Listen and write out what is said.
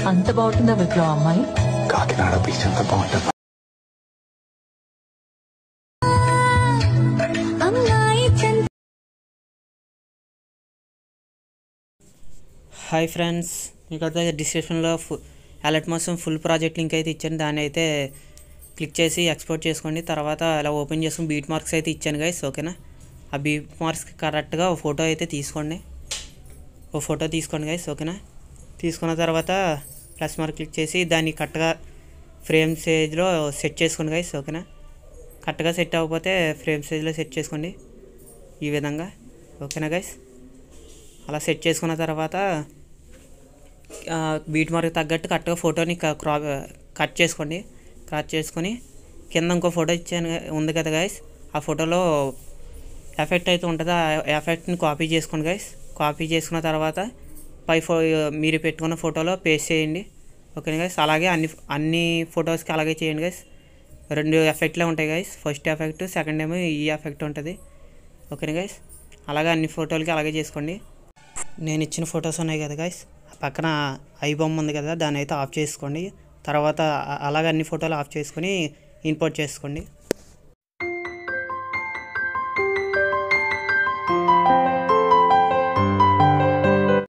అంత బాగుంటుందా విప్లవ అమ్మాయి? కాకినాడ బీచ్ అంత బాగుంటుంది. హాయ్ ఫ్రెండ్స్, మీకైతే డిస్క్రిప్షన్లో అలర్ట్ మోసం ఫుల్ ప్రాజెక్ట్ లింక్ అయితే ఇచ్చాను. దాన్ని అయితే క్లిక్ చేసి ఎక్స్పోర్ట్ చేసుకోండి. తర్వాత అలా ఓపెన్ చేసుకుని బీట్ మార్క్స్ అయితే ఇచ్చాను గైస్. ఓకేనా, ఆ బీట్ మార్క్స్కి కరెక్ట్గా ఓ ఫోటో అయితే తీసుకోండి. ఓ ఫోటో తీసుకోండి గైస్. ఓకేనా, తీసుకున్న తర్వాత ప్లస్ మార్క్ క్లిక్ చేసి దాన్ని కరెక్ట్గా ఫ్రేమ్ సైజ్లో సెట్ చేసుకోండి గైస్. ఓకేనా, కరెక్ట్గా సెట్ అవ్వకపోతే ఫ్రేమ్ సైజ్లో సెట్ చేసుకోండి ఈ విధంగా. ఓకేనా గైస్, అలా సెట్ చేసుకున్న తర్వాత బీట్ మార్క్ తగ్గట్టు కరెక్ట్గా ఫోటోని కట్ చేసుకోండి. కట్ చేసుకొని కింద ఇంకో ఫోటో ఇచ్చాను ఉంది కదా గైస్, ఆ ఫోటోలో ఎఫెక్ట్ అయితే ఉంటుంది. ఆ ఎఫెక్ట్ని కాపీ చేసుకోండి గైస్. కాపీ చేసుకున్న తర్వాత మీరు పెట్టుకున్న ఫోటోలో పేస్ట్ చేయండి. ఓకేనా గైస్, అలాగే అన్ని ఫొటోస్కి అలాగే చేయండి గైస్. 2 ఎఫెక్ట్లే ఉంటాయి గైస్. ఫస్ట్ ఎఫెక్ట్, సెకండ్ ఏమో ఈ ఎఫెక్ట్ ఉంటుంది. ఓకేనా గైస్, అలాగే అన్ని ఫోటోలకి అలాగే చేసుకోండి. నేను ఇచ్చిన ఫొటోస్ ఉన్నాయి కదా గైస్, పక్కన ఐ బొమ్మ ఉంది కదా, దాన్ని అయితే ఆఫ్ చేసుకోండి. తర్వాత అలాగే అన్ని ఫోటోలు ఆఫ్ చేసుకొని ఇంపోర్ట్ చేసుకోండి.